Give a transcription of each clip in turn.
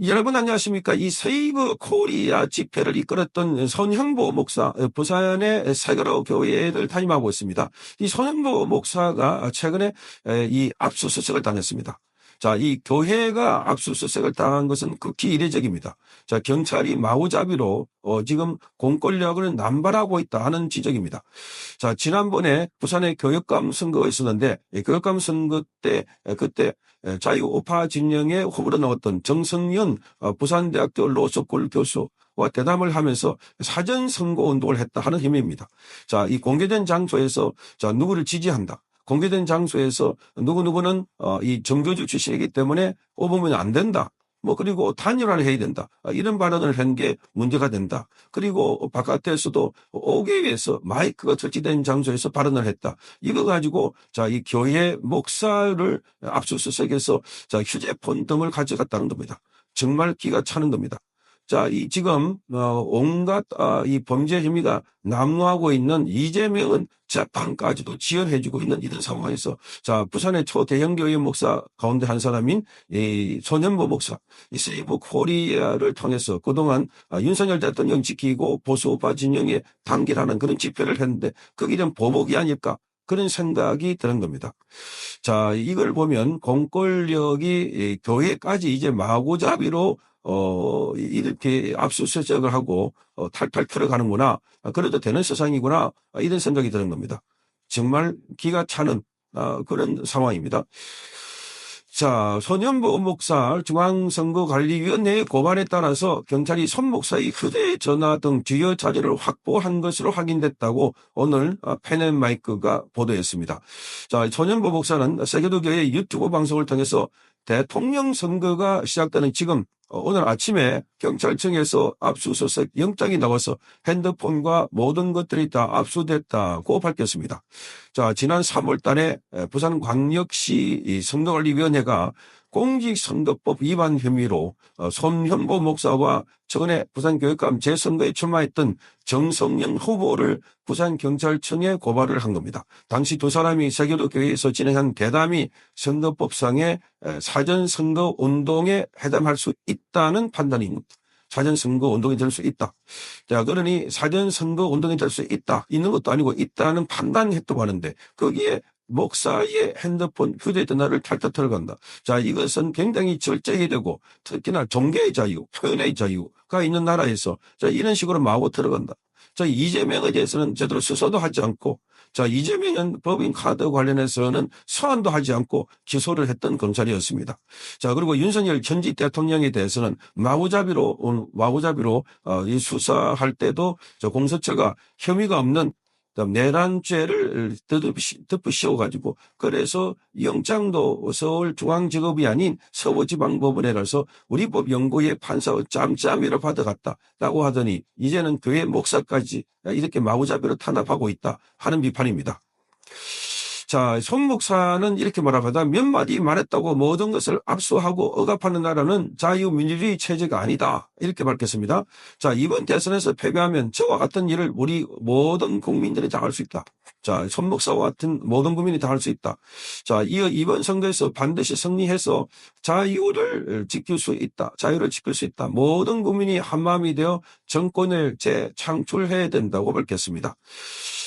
여러분 안녕하십니까? 이 세이브 코리아 집회를 이끌었던 손현보 목사, 부산의 세가로 교회를 담임하고 있습니다. 이 손현보 목사가 최근에 이 압수수색을 당했습니다. 자, 이 교회가 압수수색을 당한 것은 극히 이례적입니다. 자, 경찰이 마구잡이로 지금 공권력을 남발하고 있다 하는 지적입니다. 자, 지난번에 부산의 교육감 선거가 있었는데, 이 교육감 선거 때, 그때 자유우파 진영의 후보로 나왔던 정성연 부산대학교 로스쿨 교수와 대담을 하면서 사전 선거 운동을 했다 하는 혐의입니다. 자, 이 공개된 장소에서 자, 누구를 지지한다. 공개된 장소에서 누구누구는 이 정교주 출신이기 때문에 뽑으면 안 된다. 그리고 단일화를 해야 된다. 이런 발언을 한 게 문제가 된다. 그리고 바깥에서도 5개에서 마이크가 설치된 장소에서 발언을 했다. 이거 가지고 자, 이 교회 목사를 압수수색해서 자, 휴대폰 등을 가져갔다는 겁니다. 정말 기가 차는 겁니다. 자, 지금 온갖 이 범죄 혐의가 난무하고 있는 이재명은 재판까지도 지연해주고 있는 이런 상황에서 자, 부산의 초대형 교회 목사 가운데 한 사람인 이 손현보 목사, 이 세이브 코리아를 통해서 그동안 윤석열 대통령 지키고 보수우파 진영에 단결하는 그런 집회를 했는데 그게 좀 보복이 아닐까 그런 생각이 드는 겁니다. 자, 이걸 보면 공권력이 교회까지 이제 마구잡이로 이렇게 압수수색을 하고 탈탈 털어가는구나. 그래도 되는 세상이구나. 이런 생각이 드는 겁니다. 정말 기가 차는 그런 상황입니다. 자, 손현보 목사 중앙선거관리위원회의 고발에 따라서 경찰이 손 목사의 휴대전화 등 주요 자료를 확보한 것으로 확인됐다고 오늘 펜앤마이크가 보도했습니다. 자, 손현보 목사는 세계도교회 유튜브 방송을 통해서 대통령 선거가 시작되는 지금 오늘 아침에 경찰청에서 압수수색 영장이 나와서 핸드폰과 모든 것들이 다 압수됐다고 밝혔습니다. 자, 지난 3월 달에 부산광역시 선거관리위원회가 공직선거법 위반 혐의로 손현보 목사와 최근에 부산교육감 재선거에 출마했던 정성영 후보를 부산경찰청에 고발을 한 겁니다. 당시 두 사람이 세계도교회에서 진행한 대담이 선거법상의 사전선거 운동에 해당할 수 있다는 판단입니다. 사전선거 운동이 될 수 있다. 자, 그러니 사전선거 운동이 될 수 있다. 있는 것도 아니고 있다는 판단했다고 하는데 거기에 목사의 핸드폰, 휴대전화를 탈탈 털어간다. 자, 이것은 굉장히 절제해야 되고 특히나 종교의 자유, 표현의 자유가 있는 나라에서 자, 이런 식으로 마구 털어간다. 자, 이재명에 대해서는 제대로 수사도 하지 않고 자, 이재명은 법인카드 관련해서는 소환도 하지 않고 기소를 했던 검찰이었습니다. 자, 그리고 윤석열 전직 대통령에 대해서는 마구잡이로 이 수사할 때도 공수처가 혐의가 없는 내란죄를 덮어 씌워가지고 그래서 영장도 서울중앙지검이 아닌 서부지방법원에라서 우리법 연구의 판사의 짬짬이로 받아갔다라고 하더니 이제는 교회 목사까지 이렇게 마구잡이로 탄압하고 있다 하는 비판입니다. 자, 손 목사는 이렇게 말합니다. 몇 마디 말했다고 모든 것을 압수하고 억압하는 나라는 자유민주주의 체제가 아니다. 이렇게 밝혔습니다. 자, 이번 대선에서 패배하면 저와 같은 일을 우리 모든 국민들이 당할 수 있다. 자, 손 목사와 같은 모든 국민이 당할 수 있다. 자, 이어 이번 선거에서 반드시 승리해서 자유를 지킬 수 있다. 자유를 지킬 수 있다. 모든 국민이 한마음이 되어 정권을 재창출해야 된다고 밝혔습니다.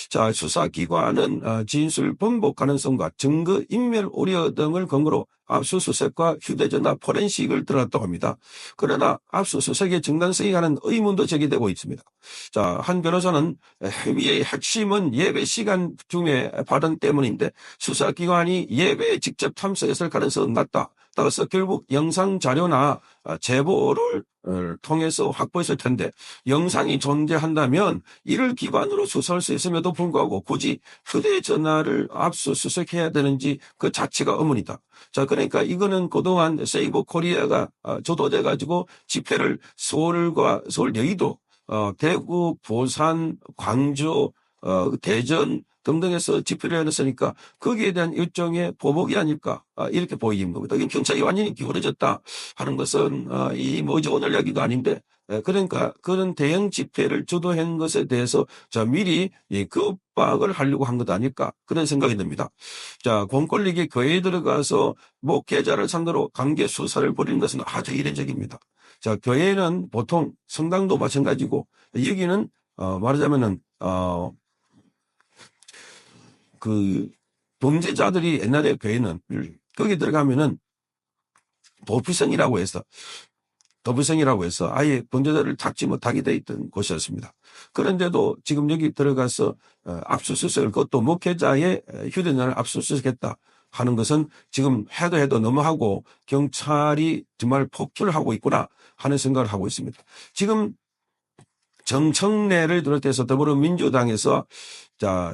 자, 수사기관은 진술 번복 가능성과 증거 인멸 우려 등을 근거로 압수수색과 휴대전화 포렌식을 들어갔다고 합니다. 그러나 압수수색의 정당성에 관한 의문도 제기되고 있습니다. 자, 한 변호사는 혐의의 핵심은 예배 시간 중에 발언 때문인데 수사기관이 예배에 직접 참석했을 가능성은 낮다. 따라서 결국 영상 자료나 제보를 통해서 확보했을 텐데 영상이 존재한다면 이를 기반으로 수사할 수 있음에도 불구하고 굳이 휴대전화를 압수수색해야 되는지 그 자체가 의문이다. 자, 그러니까 이거는 그동안 세이브 코리아가 주도돼 가지고 집회를 서울과 서울 여의도, 대구, 부산, 광주, 대전 등등에서 집회를 해놨으니까 거기에 대한 일종의 보복이 아닐까 이렇게 보이는 겁니다. 경찰이 완전히 기울어졌다 하는 것은 이 뭐지 오늘 이야기가 아닌데 그러니까 그런 대형 집회를 주도한 것에 대해서 자 미리 급박을 하려고 한 것 아닐까 그런 생각이 듭니다. 자, 공권력이 교회에 들어가서 목회자를 상대로 강제 수사를 벌이는 것은 아주 이례적입니다. 자, 교회는 보통 성당도 마찬가지고 여기는 말하자면은 그 범죄자들이 옛날에 교회는 거기 들어가면은 도피성이라고 해서 아예 범죄자를 잡지 못하게 돼 있던 곳이었습니다. 그런데도 지금 여기 들어가서 압수수색을, 그것도 목회자의 휴대전화를 압수수색했다 하는 것은 지금 해도 너무하고 경찰이 정말 폭주를 하고 있구나 하는 생각을 하고 있습니다. 지금 정청래를 비롯해서 더불어민주당에서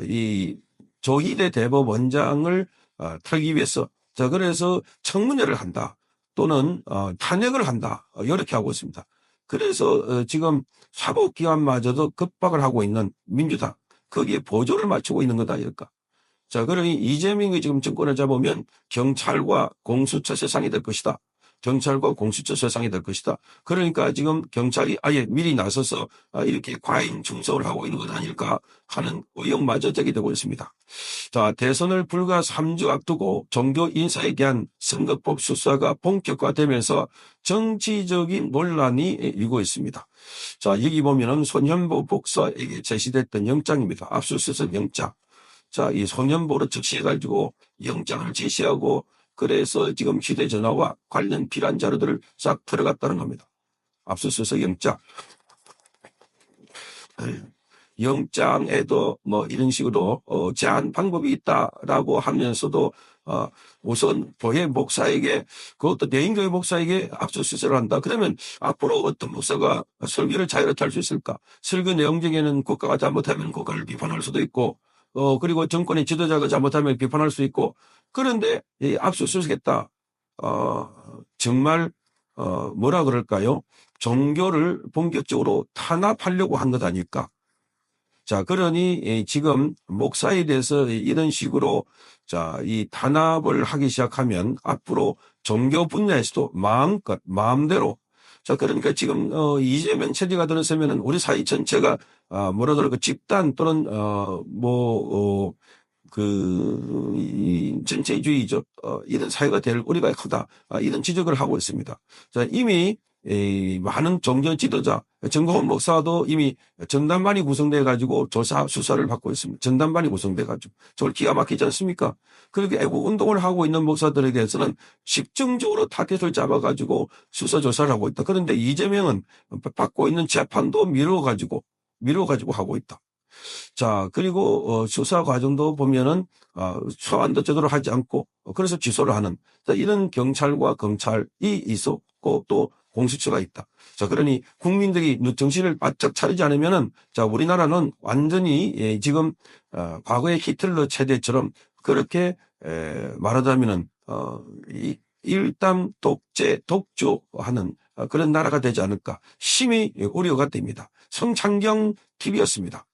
이 조희대 대법원장을 털기 위해서 그래서 청문회를 한다 또는 탄핵을 한다 이렇게 하고 있습니다. 그래서 지금 사법기관마저도 급박을 하고 있는 민주당, 거기에 보조를 맞추고 있는 거다 이럴까. 자, 그러니 이재명이 지금 정권을 잡으면 경찰과 공수처 세상이 될 것이다. 경찰과 공수처 세상이 될 것이다. 그러니까 지금 경찰이 아예 미리 나서서 이렇게 과잉 충성을 하고 있는 것 아닐까 하는 의혹마저 제기되고 있습니다. 자, 대선을 불과 3주 앞두고 종교 인사에 대한 선거법 수사가 본격화되면서 정치적인 논란이 일고 있습니다. 자, 여기 보면은 손현보 목사에게 제시됐던 영장입니다. 압수수색 영장. 자, 이 손현보를 적시해가지고 영장을 제시하고 그래서 지금 휴대전화와 관련 필요한 자료들을 싹 들어갔다는 겁니다. 압수수색 영장. 영장에도 뭐 이런 식으로 제한 방법이 있다라고 하면서도 우선 교회 목사에게, 그것도 대인교회 목사에게 압수수색을 한다. 그러면 앞으로 어떤 목사가 설교를 자유롭게 할 수 있을까? 설교 내용 중에는 국가가 잘못하면 국가를 비판할 수도 있고 그리고 정권의 지도자가 잘못하면 비판할 수 있고, 그런데 이 압수수색했다. 정말 뭐라 그럴까요? 종교를 본격적으로 탄압하려고 한 것 아닐까? 자, 그러니 지금 목사에 대해서 이런 식으로 이 탄압을 하기 시작하면 앞으로 종교 분야에서도 마음대로. 자, 그러니까 지금 이재명 체제가 들어서면은 우리 사회 전체가 뭐라 그럴까, 집단 또는 전체주의적 이런 사회가 될 우리가 크다, 이런 지적을 하고 있습니다. 자, 이미 많은 종교 지도자, 정광훈 목사도 이미 전담반이 구성돼 가지고 조사 수사를 받고 있습니다. 전담반이 구성돼 가지고 저걸 기가 막히지 않습니까? 그렇게 애국 운동을 하고 있는 목사들에 대해서는 집중적으로 타겟을 잡아 가지고 수사 조사를 하고 있다. 그런데 이재명은 받고 있는 재판도 미뤄 가지고 하고 있다. 자, 그리고 수사 과정도 보면은 소환도 제대로 하지 않고 그래서 취소를 하는, 자, 이런 경찰과 검찰이 있었고 또 공수처가 있다. 자, 그러니 국민들이 정신을 바짝 차리지 않으면은 자, 우리나라는 완전히 지금 과거의 히틀러 체제처럼 그렇게 말하자면은 일당 독재 독주하는 그런 나라가 되지 않을까 심히 우려가 됩니다. 성창경 TV였습니다.